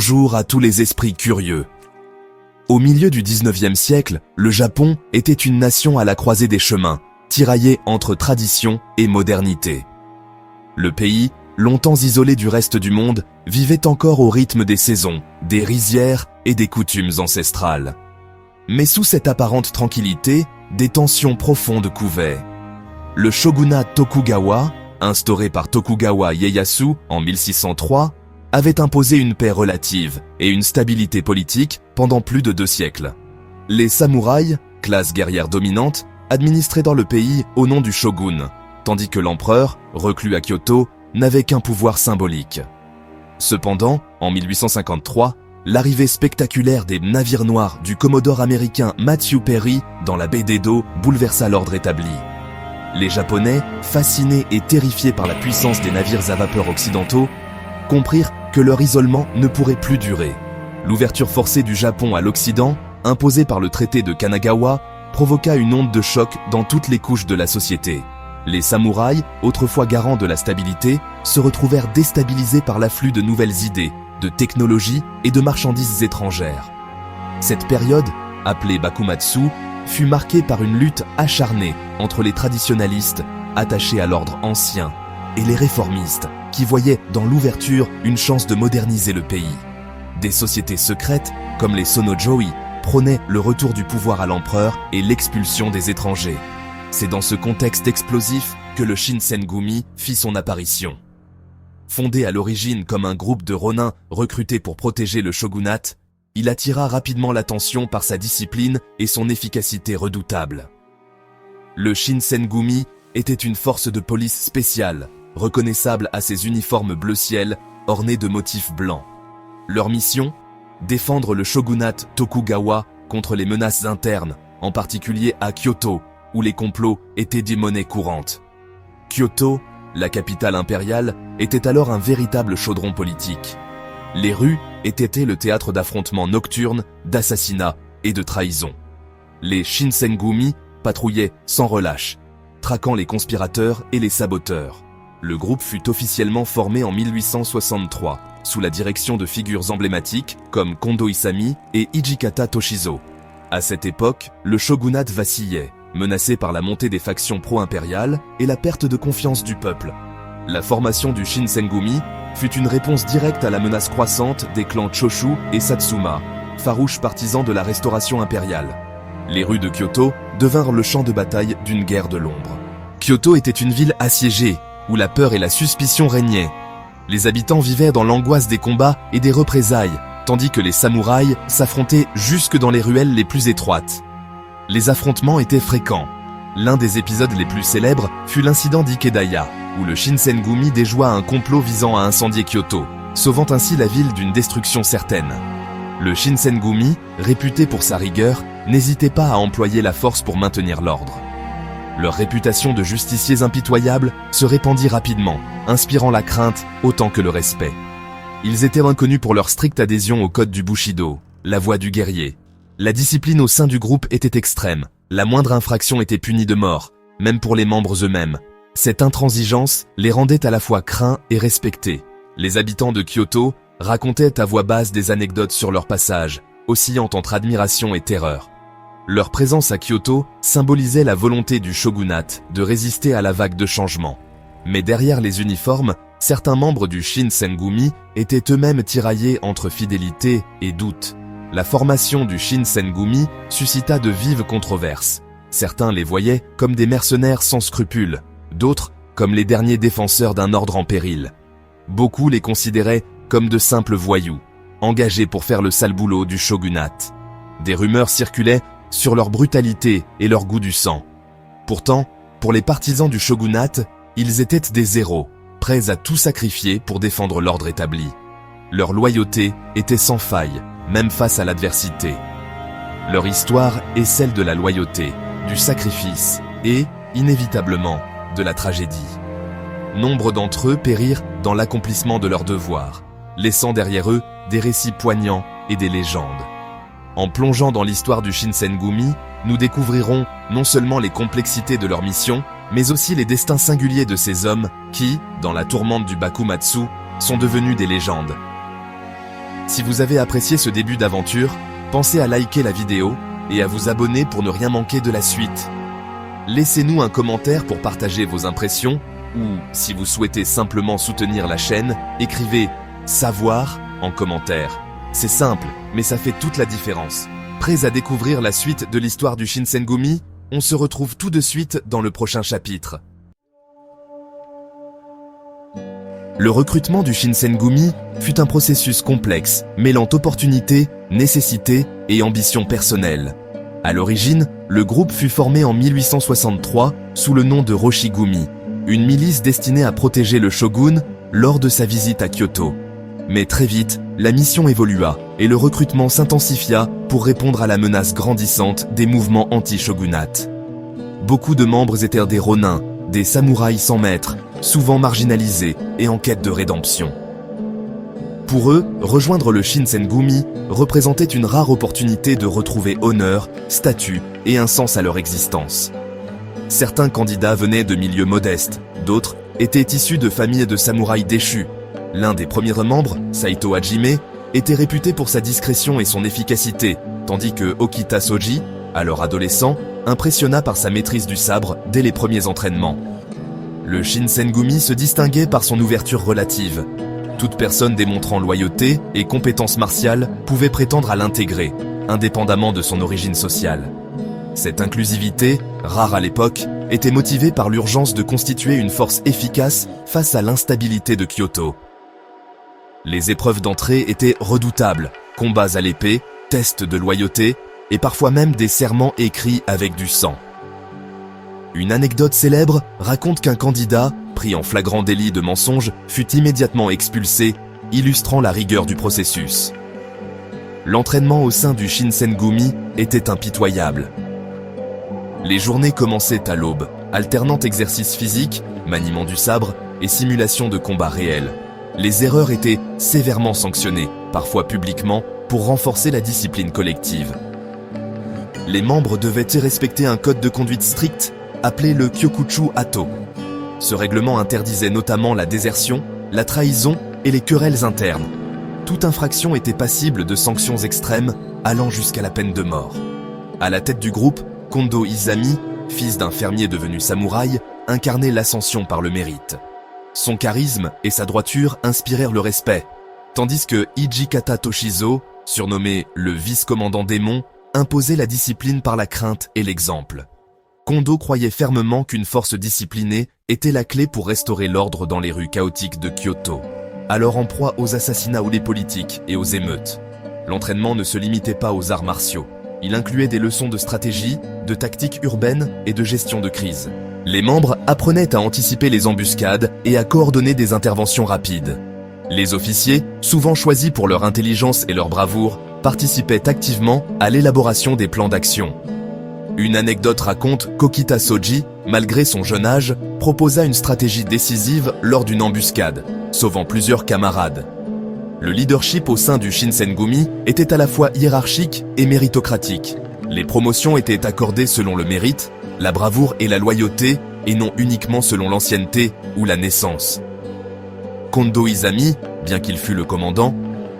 Bonjour à tous les esprits curieux. Au milieu du 19e siècle, le Japon était une nation à la croisée des chemins, tiraillée entre tradition et modernité. Le pays, longtemps isolé du reste du monde, vivait encore au rythme des saisons, des rizières et des coutumes ancestrales. Mais sous cette apparente tranquillité, des tensions profondes couvaient. Le shogunat Tokugawa, instauré par Tokugawa Ieyasu en 1603, avait imposé une paix relative et une stabilité politique pendant plus de 2 siècles. Les samouraïs, classe guerrière dominante, administraient dans le pays au nom du shogun, tandis que l'empereur, reclus à Kyoto, n'avait qu'un pouvoir symbolique. Cependant, en 1853, l'arrivée spectaculaire des navires noirs du commodore américain Matthew Perry dans la baie d'Edo bouleversa l'ordre établi. Les Japonais, fascinés et terrifiés par la puissance des navires à vapeur occidentaux, comprirent que leur isolement ne pourrait plus durer. L'ouverture forcée du Japon à l'Occident, imposée par le traité de Kanagawa, provoqua une onde de choc dans toutes les couches de la société. Les samouraïs, autrefois garants de la stabilité, se retrouvèrent déstabilisés par l'afflux de nouvelles idées, de technologies et de marchandises étrangères. Cette période, appelée Bakumatsu, fut marquée par une lutte acharnée entre les traditionalistes, attachés à l'ordre ancien, et les réformistes, qui voyaient dans l'ouverture une chance de moderniser le pays. Des sociétés secrètes, comme les Sonojoi, prônaient le retour du pouvoir à l'empereur et l'expulsion des étrangers. C'est dans ce contexte explosif que le Shinsengumi fit son apparition. Fondé à l'origine comme un groupe de ronins recrutés pour protéger le shogunat, il attira rapidement l'attention par sa discipline et son efficacité redoutable. Le Shinsengumi était une force de police spéciale, reconnaissable à ses uniformes bleu ciel ornés de motifs blancs. Leur mission ? Défendre le shogunat Tokugawa contre les menaces internes, en particulier à Kyoto, où les complots étaient des monnaies courantes. Kyoto, la capitale impériale, était alors un véritable chaudron politique. Les rues étaient le théâtre d'affrontements nocturnes, d'assassinats et de trahisons. Les Shinsengumi patrouillaient sans relâche, traquant les conspirateurs et les saboteurs. Le groupe fut officiellement formé en 1863, sous la direction de figures emblématiques comme Kondo Isami et Hijikata Toshizo. À cette époque, le shogunat vacillait, menacé par la montée des factions pro-impériales et la perte de confiance du peuple. La formation du Shinsengumi fut une réponse directe à la menace croissante des clans Choshu et Satsuma, farouches partisans de la restauration impériale. Les rues de Kyoto devinrent le champ de bataille d'une guerre de l'ombre. Kyoto était une ville assiégée, où la peur et la suspicion régnaient. Les habitants vivaient dans l'angoisse des combats et des représailles, tandis que les samouraïs s'affrontaient jusque dans les ruelles les plus étroites. Les affrontements étaient fréquents. L'un des épisodes les plus célèbres fut l'incident d'Ikedaya, où le Shinsengumi déjoua un complot visant à incendier Kyoto, sauvant ainsi la ville d'une destruction certaine. Le Shinsengumi, réputé pour sa rigueur, n'hésitait pas à employer la force pour maintenir l'ordre. Leur réputation de justiciers impitoyables se répandit rapidement, inspirant la crainte autant que le respect. Ils étaient reconnus pour leur stricte adhésion au code du Bushido, la voie du guerrier. La discipline au sein du groupe était extrême, la moindre infraction était punie de mort, même pour les membres eux-mêmes. Cette intransigeance les rendait à la fois craints et respectés. Les habitants de Kyoto racontaient à voix basse des anecdotes sur leur passage, oscillant entre admiration et terreur. Leur présence à Kyoto symbolisait la volonté du shogunat de résister à la vague de changement. Mais derrière les uniformes, certains membres du Shinsengumi étaient eux-mêmes tiraillés entre fidélité et doute. La formation du Shinsengumi suscita de vives controverses. Certains les voyaient comme des mercenaires sans scrupules, d'autres comme les derniers défenseurs d'un ordre en péril. Beaucoup les considéraient comme de simples voyous, engagés pour faire le sale boulot du shogunat. Des rumeurs circulaient sur leur brutalité et leur goût du sang. Pourtant, pour les partisans du shogunat, ils étaient des héros, prêts à tout sacrifier pour défendre l'ordre établi. Leur loyauté était sans faille, même face à l'adversité. Leur histoire est celle de la loyauté, du sacrifice et, inévitablement, de la tragédie. Nombre d'entre eux périrent dans l'accomplissement de leurs devoirs, laissant derrière eux des récits poignants et des légendes. En plongeant dans l'histoire du Shinsengumi, nous découvrirons non seulement les complexités de leur mission, mais aussi les destins singuliers de ces hommes qui, dans la tourmente du Bakumatsu, sont devenus des légendes. Si vous avez apprécié ce début d'aventure, pensez à liker la vidéo et à vous abonner pour ne rien manquer de la suite. Laissez-nous un commentaire pour partager vos impressions ou, si vous souhaitez simplement soutenir la chaîne, écrivez « Savoir » en commentaire. C'est simple, mais ça fait toute la différence. Prêts à découvrir la suite de l'histoire du Shinsengumi? On se retrouve tout de suite dans le prochain chapitre. Le recrutement du Shinsengumi fut un processus complexe, mêlant opportunité, nécessité et ambition personnelle. À l'origine, le groupe fut formé en 1863 sous le nom de Roshigumi, une milice destinée à protéger le shogun lors de sa visite à Kyoto. Mais très vite, la mission évolua et le recrutement s'intensifia pour répondre à la menace grandissante des mouvements anti-shogunat. Beaucoup de membres étaient des ronins, des samouraïs sans maître, souvent marginalisés et en quête de rédemption. Pour eux, rejoindre le Shinsengumi représentait une rare opportunité de retrouver honneur, statut et un sens à leur existence. Certains candidats venaient de milieux modestes, d'autres étaient issus de familles de samouraïs déchus. L'un des premiers membres, Saito Hajime, était réputé pour sa discrétion et son efficacité, tandis que Okita Soji, alors adolescent, impressionna par sa maîtrise du sabre dès les premiers entraînements. Le Shinsengumi se distinguait par son ouverture relative. Toute personne démontrant loyauté et compétence martiale pouvait prétendre à l'intégrer, indépendamment de son origine sociale. Cette inclusivité, rare à l'époque, était motivée par l'urgence de constituer une force efficace face à l'instabilité de Kyoto. Les épreuves d'entrée étaient redoutables, combats à l'épée, tests de loyauté et parfois même des serments écrits avec du sang. Une anecdote célèbre raconte qu'un candidat, pris en flagrant délit de mensonge, fut immédiatement expulsé, illustrant la rigueur du processus. L'entraînement au sein du Shinsengumi était impitoyable. Les journées commençaient à l'aube, alternant exercices physiques, maniement du sabre et simulation de combats réels. Les erreurs étaient sévèrement sanctionnées, parfois publiquement, pour renforcer la discipline collective. Les membres devaient respecter un code de conduite strict, appelé le Kyokuchu Ato. Ce règlement interdisait notamment la désertion, la trahison et les querelles internes. Toute infraction était passible de sanctions extrêmes, allant jusqu'à la peine de mort. À la tête du groupe, Kondo Izami, fils d'un fermier devenu samouraï, incarnait l'ascension par le mérite. Son charisme et sa droiture inspirèrent le respect, tandis que Hijikata Toshizo, surnommé le vice-commandant démon, imposait la discipline par la crainte et l'exemple. Kondo croyait fermement qu'une force disciplinée était la clé pour restaurer l'ordre dans les rues chaotiques de Kyoto, alors en proie aux assassinats ou les politiques et aux émeutes. L'entraînement ne se limitait pas aux arts martiaux. Il incluait des leçons de stratégie, de tactique urbaine et de gestion de crise. Les membres apprenaient à anticiper les embuscades et à coordonner des interventions rapides. Les officiers, souvent choisis pour leur intelligence et leur bravoure, participaient activement à l'élaboration des plans d'action. Une anecdote raconte qu'Okita Soji, malgré son jeune âge, proposa une stratégie décisive lors d'une embuscade, sauvant plusieurs camarades. Le leadership au sein du Shinsengumi était à la fois hiérarchique et méritocratique. Les promotions étaient accordées selon le mérite, la bravoure et la loyauté, et non uniquement selon l'ancienneté ou la naissance. Kondo Izami, bien qu'il fût le commandant,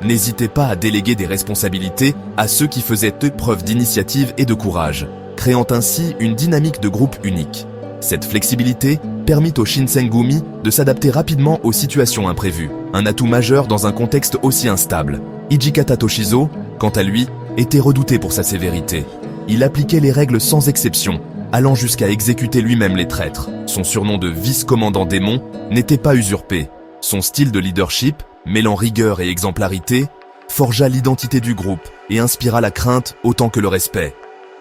n'hésitait pas à déléguer des responsabilités à ceux qui faisaient preuve d'initiative et de courage, créant ainsi une dynamique de groupe unique. Cette flexibilité permit au Shinsengumi de s'adapter rapidement aux situations imprévues, un atout majeur dans un contexte aussi instable. Hijikata Toshizo, quant à lui, était redouté pour sa sévérité. Il appliquait les règles sans exception, allant jusqu'à exécuter lui-même les traîtres. Son surnom de vice-commandant démon n'était pas usurpé. Son style de leadership, mêlant rigueur et exemplarité, forgea l'identité du groupe et inspira la crainte autant que le respect.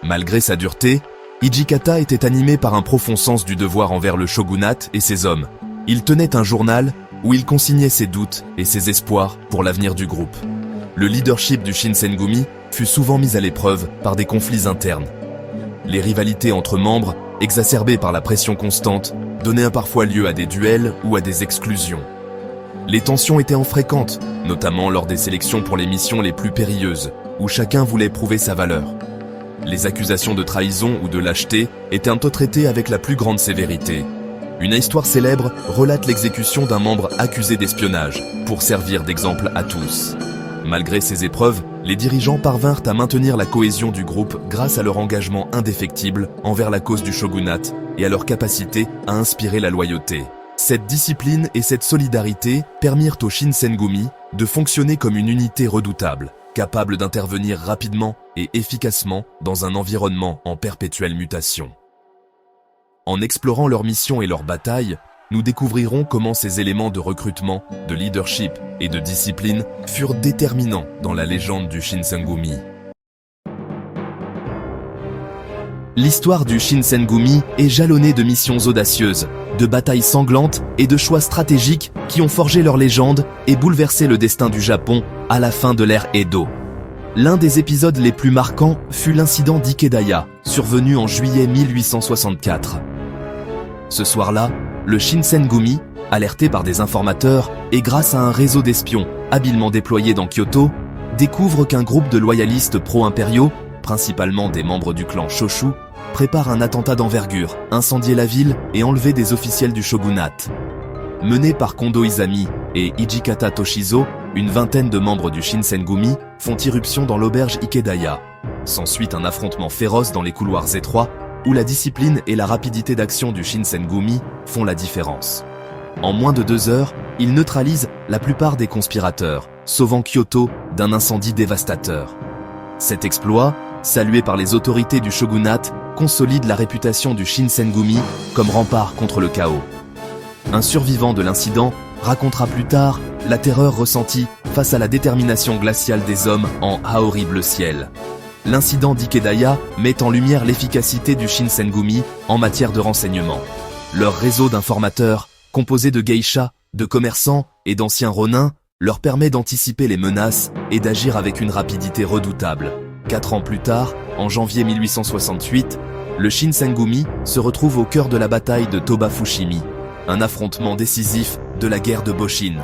Malgré sa dureté, Hijikata était animé par un profond sens du devoir envers le shogunat et ses hommes. Il tenait un journal où il consignait ses doutes et ses espoirs pour l'avenir du groupe. Le leadership du Shinsengumi fut souvent mis à l'épreuve par des conflits internes. Les rivalités entre membres, exacerbées par la pression constante, donnaient parfois lieu à des duels ou à des exclusions. Les tensions étaient fréquentes, notamment lors des sélections pour les missions les plus périlleuses, où chacun voulait prouver sa valeur. Les accusations de trahison ou de lâcheté étaient traitées avec la plus grande sévérité. Une histoire célèbre relate l'exécution d'un membre accusé d'espionnage, pour servir d'exemple à tous. Malgré ces épreuves, les dirigeants parvinrent à maintenir la cohésion du groupe grâce à leur engagement indéfectible envers la cause du shogunat et à leur capacité à inspirer la loyauté. Cette discipline et cette solidarité permirent au Shinsengumi de fonctionner comme une unité redoutable, capable d'intervenir rapidement et efficacement dans un environnement en perpétuelle mutation. En explorant leurs missions et leurs batailles, nous découvrirons comment ces éléments de recrutement, de leadership et de discipline furent déterminants dans la légende du Shinsengumi. L'histoire du Shinsengumi est jalonnée de missions audacieuses, de batailles sanglantes et de choix stratégiques qui ont forgé leur légende et bouleversé le destin du Japon à la fin de l'ère Edo. L'un des épisodes les plus marquants fut l'incident d'Ikedaya, survenu en juillet 1864. Ce soir-là, le Shinsengumi, alerté par des informateurs et grâce à un réseau d'espions habilement déployé dans Kyoto, découvre qu'un groupe de loyalistes pro-impériaux, principalement des membres du clan Shoshu, prépare un attentat d'envergure, incendier la ville et enlever des officiels du shogunat. Menés par Kondo Izami et Hijikata Toshizo, une vingtaine de membres du Shinsengumi font irruption dans l'auberge Ikedaya. S'ensuit un affrontement féroce dans les couloirs étroits, où la discipline et la rapidité d'action du Shinsengumi font la différence. En moins de 2 heures, ils neutralisent la plupart des conspirateurs, sauvant Kyoto d'un incendie dévastateur. Cet exploit, salué par les autorités du shogunat, consolide la réputation du Shinsengumi comme rempart contre le chaos. Un survivant de l'incident racontera plus tard la terreur ressentie face à la détermination glaciale des hommes en « Haori bleu ciel ». L'incident d'Ikedaya met en lumière l'efficacité du Shinsengumi en matière de renseignement. Leur réseau d'informateurs, composé de geishas, de commerçants et d'anciens ronins, leur permet d'anticiper les menaces et d'agir avec une rapidité redoutable. 4 ans plus tard, en janvier 1868, le Shinsengumi se retrouve au cœur de la bataille de Toba-Fushimi, un affrontement décisif de la guerre de Boshin.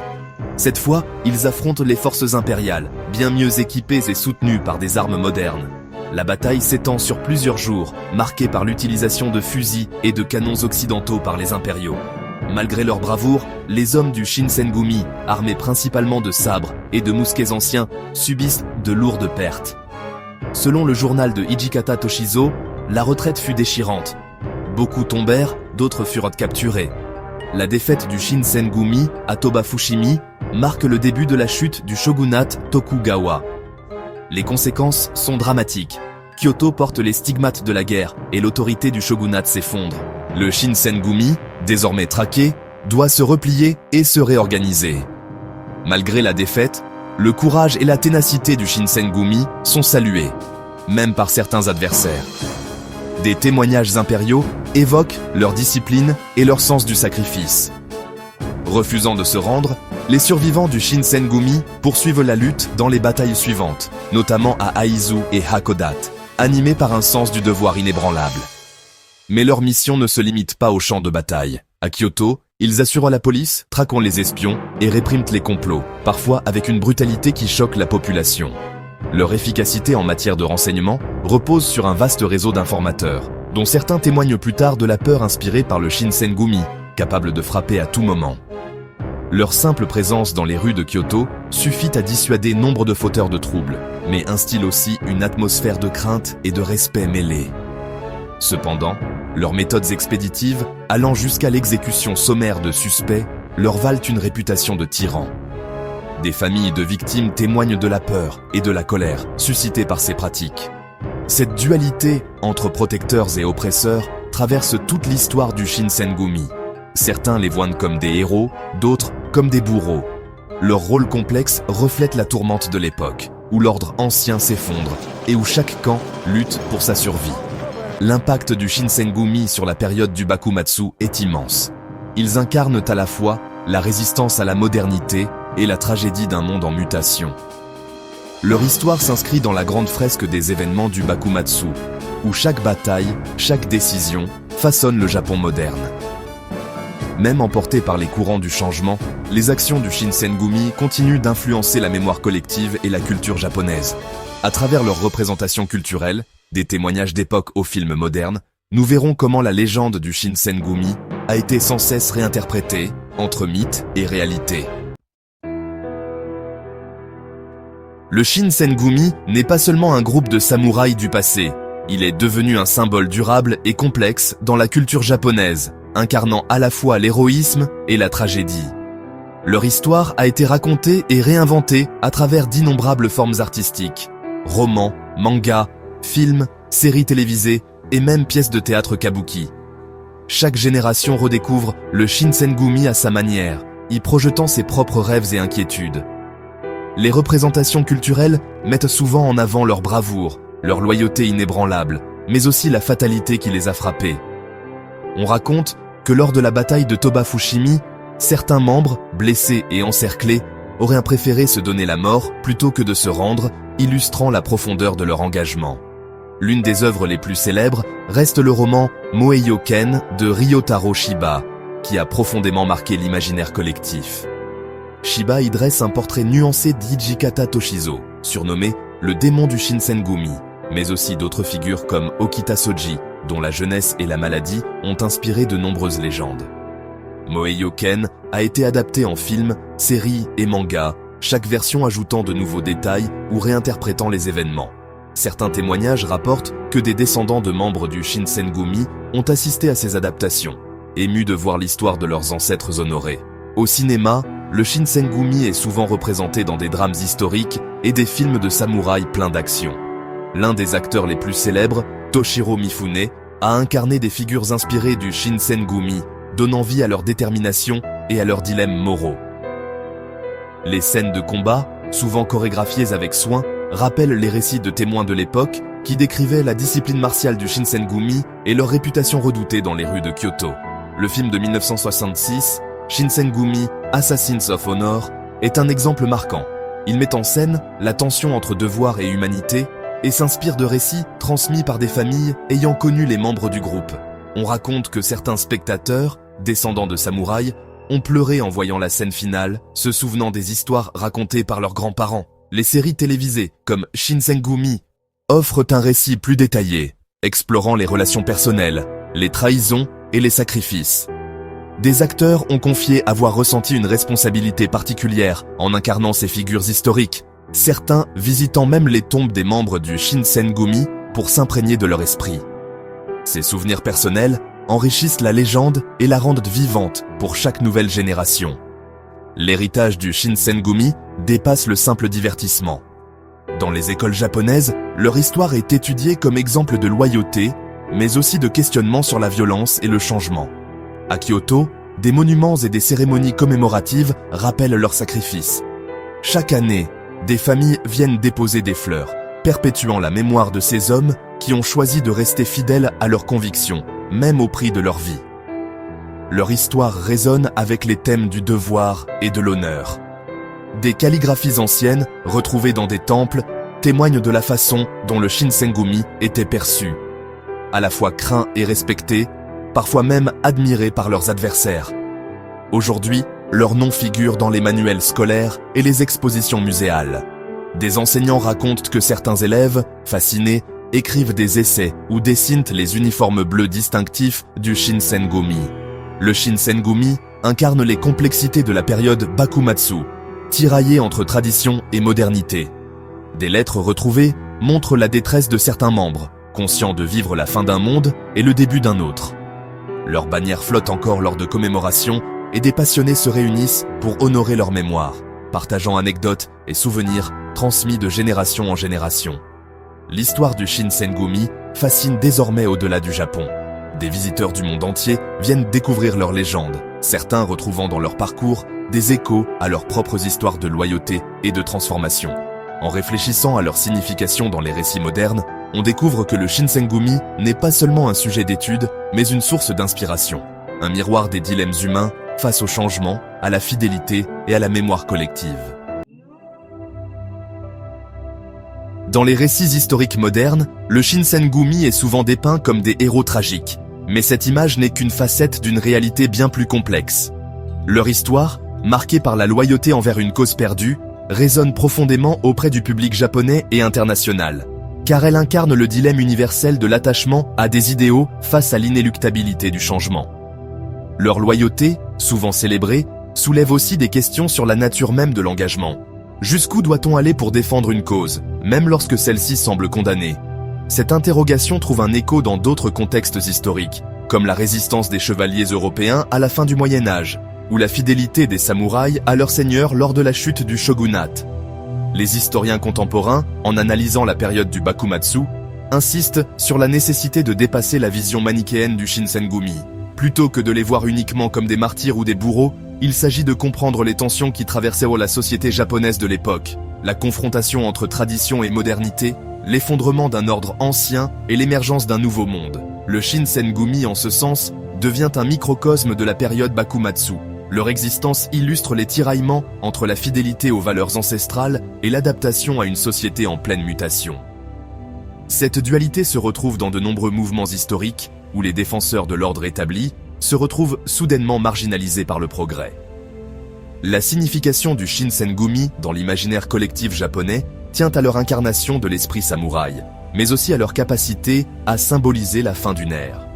Cette fois, ils affrontent les forces impériales, bien mieux équipées et soutenues par des armes modernes. La bataille s'étend sur plusieurs jours, marquée par l'utilisation de fusils et de canons occidentaux par les impériaux. Malgré leur bravoure, les hommes du Shinsengumi, armés principalement de sabres et de mousquets anciens, subissent de lourdes pertes. Selon le journal de Hijikata Toshizo, la retraite fut déchirante. Beaucoup tombèrent, d'autres furent capturés. La défaite du Shinsengumi à Toba-Fushimi marque le début de la chute du shogunat Tokugawa. Les conséquences sont dramatiques. Kyoto porte les stigmates de la guerre et l'autorité du shogunat s'effondre. Le Shinsengumi, désormais traqué, doit se replier et se réorganiser. Malgré la défaite, le courage et la ténacité du Shinsengumi sont salués, même par certains adversaires. Des témoignages impériaux évoquent leur discipline et leur sens du sacrifice. Refusant de se rendre, les survivants du Shinsengumi poursuivent la lutte dans les batailles suivantes, notamment à Aizu et Hakodate, animés par un sens du devoir inébranlable. Mais leur mission ne se limite pas au champ de bataille. À Kyoto, ils assurent la police, traquant les espions et répriment les complots, parfois avec une brutalité qui choque la population. Leur efficacité en matière de renseignement repose sur un vaste réseau d'informateurs, dont certains témoignent plus tard de la peur inspirée par le Shinsengumi, capable de frapper à tout moment. Leur simple présence dans les rues de Kyoto suffit à dissuader nombre de fauteurs de troubles, mais instille aussi une atmosphère de crainte et de respect mêlés. Cependant, leurs méthodes expéditives, allant jusqu'à l'exécution sommaire de suspects, leur valent une réputation de tyrans. Des familles de victimes témoignent de la peur et de la colère suscitées par ces pratiques. Cette dualité entre protecteurs et oppresseurs traverse toute l'histoire du Shinsengumi. Certains les voient comme des héros, d'autres comme des bourreaux. Leur rôle complexe reflète la tourmente de l'époque, où l'ordre ancien s'effondre et où chaque camp lutte pour sa survie. L'impact du Shinsengumi sur la période du Bakumatsu est immense. Ils incarnent à la fois la résistance à la modernité et la tragédie d'un monde en mutation. Leur histoire s'inscrit dans la grande fresque des événements du Bakumatsu, où chaque bataille, chaque décision façonne le Japon moderne. Même emportés par les courants du changement, les actions du Shinsengumi continuent d'influencer la mémoire collective et la culture japonaise. À travers leurs représentations culturelles, des témoignages d'époque aux films modernes, nous verrons comment la légende du Shinsengumi a été sans cesse réinterprétée entre mythe et réalité. Le Shinsengumi n'est pas seulement un groupe de samouraïs du passé, il est devenu un symbole durable et complexe dans la culture japonaise, incarnant à la fois l'héroïsme et la tragédie. Leur histoire a été racontée et réinventée à travers d'innombrables formes artistiques, romans, mangas, films, séries télévisées et même pièces de théâtre kabuki. Chaque génération redécouvre le Shinsengumi à sa manière, y projetant ses propres rêves et inquiétudes. Les représentations culturelles mettent souvent en avant leur bravoure, leur loyauté inébranlable, mais aussi la fatalité qui les a frappés. On raconte que lors de la bataille de Toba Fushimi, certains membres, blessés et encerclés, auraient préféré se donner la mort plutôt que de se rendre, illustrant la profondeur de leur engagement. L'une des œuvres les plus célèbres reste le roman Moeioken de Ryotaro Shiba, qui a profondément marqué l'imaginaire collectif. Shiba y dresse un portrait nuancé d'Hijikata Toshizo, surnommé le démon du Shinsengumi, mais aussi d'autres figures comme Okita Soji, dont la jeunesse et la maladie ont inspiré de nombreuses légendes. Moeioken a été adapté en film, série et manga, chaque version ajoutant de nouveaux détails ou réinterprétant les événements. Certains témoignages rapportent que des descendants de membres du Shinsengumi ont assisté à ces adaptations, émus de voir l'histoire de leurs ancêtres honorés. Au cinéma, le Shinsengumi est souvent représenté dans des drames historiques et des films de samouraïs pleins d'action. L'un des acteurs les plus célèbres, Toshiro Mifune, a incarné des figures inspirées du Shinsengumi, donnant vie à leur détermination et à leurs dilemmes moraux. Les scènes de combat, souvent chorégraphiées avec soin, rappellent les récits de témoins de l'époque qui décrivaient la discipline martiale du Shinsengumi et leur réputation redoutée dans les rues de Kyoto. Le film de 1966, Shinsengumi, Assassins of Honor, est un exemple marquant. Il met en scène la tension entre devoir et humanité et s'inspire de récits transmis par des familles ayant connu les membres du groupe. On raconte que certains spectateurs, descendants de samouraïs, ont pleuré en voyant la scène finale, se souvenant des histoires racontées par leurs grands-parents. Les séries télévisées, comme Shinsengumi, offrent un récit plus détaillé, explorant les relations personnelles, les trahisons et les sacrifices. Des acteurs ont confié avoir ressenti une responsabilité particulière en incarnant ces figures historiques, certains visitant même les tombes des membres du Shinsengumi pour s'imprégner de leur esprit. Ces souvenirs personnels enrichissent la légende et la rendent vivante pour chaque nouvelle génération. L'héritage du Shinsengumi dépasse le simple divertissement. Dans les écoles japonaises, leur histoire est étudiée comme exemple de loyauté, mais aussi de questionnement sur la violence et le changement. À Kyoto, des monuments et des cérémonies commémoratives rappellent leurs sacrifices. Chaque année, des familles viennent déposer des fleurs, perpétuant la mémoire de ces hommes qui ont choisi de rester fidèles à leurs convictions, même au prix de leur vie. Leur histoire résonne avec les thèmes du devoir et de l'honneur. Des calligraphies anciennes, retrouvées dans des temples, témoignent de la façon dont le Shinsengumi était perçu. À la fois craint et respecté, parfois même admiré par leurs adversaires. Aujourd'hui, leur nom figure dans les manuels scolaires et les expositions muséales. Des enseignants racontent que certains élèves, fascinés, écrivent des essais ou dessinent les uniformes bleus distinctifs du Shinsengumi. Le Shinsengumi incarne les complexités de la période Bakumatsu, tiraillée entre tradition et modernité. Des lettres retrouvées montrent la détresse de certains membres, conscients de vivre la fin d'un monde et le début d'un autre. Leurs bannières flottent encore lors de commémorations et des passionnés se réunissent pour honorer leur mémoire, partageant anecdotes et souvenirs transmis de génération en génération. L'histoire du Shinsengumi fascine désormais au-delà du Japon. Des visiteurs du monde entier viennent découvrir leurs légendes, certains retrouvant dans leur parcours des échos à leurs propres histoires de loyauté et de transformation. En réfléchissant à leur signification dans les récits modernes, on découvre que le Shinsengumi n'est pas seulement un sujet d'étude, mais une source d'inspiration. Un miroir des dilemmes humains face au changement, à la fidélité et à la mémoire collective. Dans les récits historiques modernes, le Shinsengumi est souvent dépeint comme des héros tragiques. Mais cette image n'est qu'une facette d'une réalité bien plus complexe. Leur histoire, marquée par la loyauté envers une cause perdue, résonne profondément auprès du public japonais et international, car elle incarne le dilemme universel de l'attachement à des idéaux face à l'inéluctabilité du changement. Leur loyauté, souvent célébrée, soulève aussi des questions sur la nature même de l'engagement. Jusqu'où doit-on aller pour défendre une cause, même lorsque celle-ci semble condamnée? Cette interrogation trouve un écho dans d'autres contextes historiques, comme la résistance des chevaliers européens à la fin du Moyen Âge, ou la fidélité des samouraïs à leur seigneur lors de la chute du shogunat. Les historiens contemporains, en analysant la période du Bakumatsu, insistent sur la nécessité de dépasser la vision manichéenne du Shinsengumi. Plutôt que de les voir uniquement comme des martyrs ou des bourreaux, il s'agit de comprendre les tensions qui traversaient la société japonaise de l'époque, la confrontation entre tradition et modernité, l'effondrement d'un ordre ancien et l'émergence d'un nouveau monde. Le Shinsengumi, en ce sens, devient un microcosme de la période Bakumatsu. Leur existence illustre les tiraillements entre la fidélité aux valeurs ancestrales et l'adaptation à une société en pleine mutation. Cette dualité se retrouve dans de nombreux mouvements historiques où les défenseurs de l'ordre établi se retrouvent soudainement marginalisés par le progrès. La signification du Shinsengumi dans l'imaginaire collectif japonais tient à leur incarnation de l'esprit samouraï, mais aussi à leur capacité à symboliser la fin d'une ère.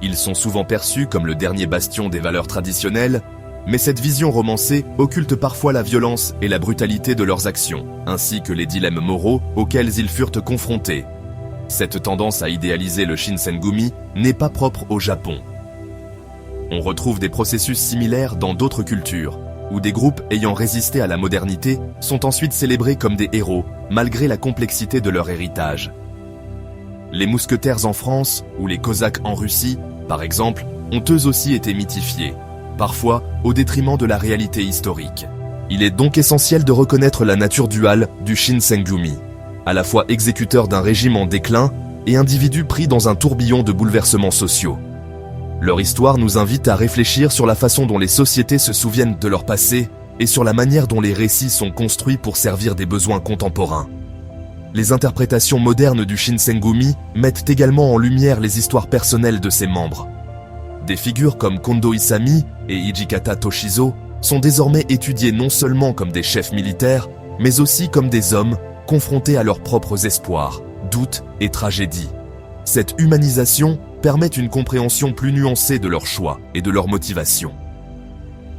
Ils sont souvent perçus comme le dernier bastion des valeurs traditionnelles, mais cette vision romancée occulte parfois la violence et la brutalité de leurs actions, ainsi que les dilemmes moraux auxquels ils furent confrontés. Cette tendance à idéaliser le Shinsengumi n'est pas propre au Japon. On retrouve des processus similaires dans d'autres cultures, où des groupes ayant résisté à la modernité sont ensuite célébrés comme des héros, malgré la complexité de leur héritage. Les mousquetaires en France ou les cosaques en Russie, par exemple, ont eux aussi été mythifiés, parfois au détriment de la réalité historique. Il est donc essentiel de reconnaître la nature duale du Shinsengumi, à la fois exécuteur d'un régime en déclin et individu pris dans un tourbillon de bouleversements sociaux. Leur histoire nous invite à réfléchir sur la façon dont les sociétés se souviennent de leur passé et sur la manière dont les récits sont construits pour servir des besoins contemporains. Les interprétations modernes du Shinsengumi mettent également en lumière les histoires personnelles de ses membres. Des figures comme Kondo Isami et Hijikata Toshizo sont désormais étudiées non seulement comme des chefs militaires, mais aussi comme des hommes confrontés à leurs propres espoirs, doutes et tragédies. Cette humanisation permet une compréhension plus nuancée de leurs choix et de leurs motivations.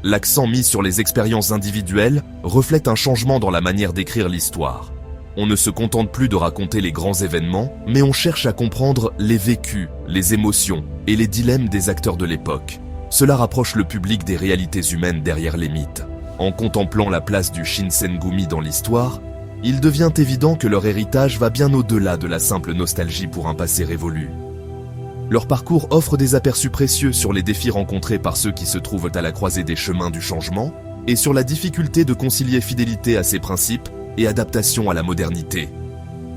L'accent mis sur les expériences individuelles reflète un changement dans la manière d'écrire l'histoire. On ne se contente plus de raconter les grands événements, mais on cherche à comprendre les vécus, les émotions et les dilemmes des acteurs de l'époque. Cela rapproche le public des réalités humaines derrière les mythes. En contemplant la place du Shinsengumi dans l'histoire, il devient évident que leur héritage va bien au-delà de la simple nostalgie pour un passé révolu. Leur parcours offre des aperçus précieux sur les défis rencontrés par ceux qui se trouvent à la croisée des chemins du changement et sur la difficulté de concilier fidélité à ses principes et adaptation à la modernité.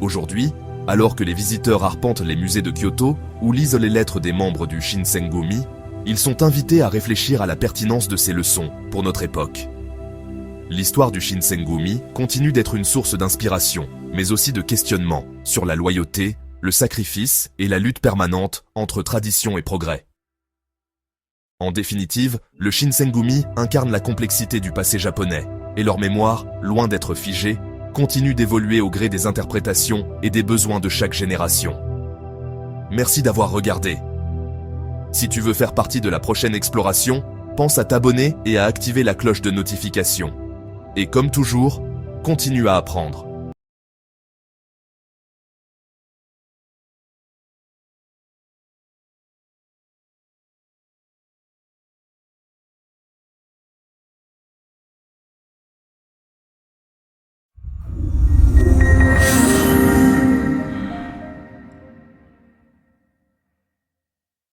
Aujourd'hui, alors que les visiteurs arpentent les musées de Kyoto ou lisent les lettres des membres du Shinsengumi, ils sont invités à réfléchir à la pertinence de ces leçons pour notre époque. L'histoire du Shinsengumi continue d'être une source d'inspiration, mais aussi de questionnement sur la loyauté, le sacrifice et la lutte permanente entre tradition et progrès. En définitive, le Shinsengumi incarne la complexité du passé japonais, et leur mémoire, loin d'être figée, continue d'évoluer au gré des interprétations et des besoins de chaque génération. Merci d'avoir regardé. Si tu veux faire partie de la prochaine exploration, pense à t'abonner et à activer la cloche de notification. Et comme toujours, continue à apprendre.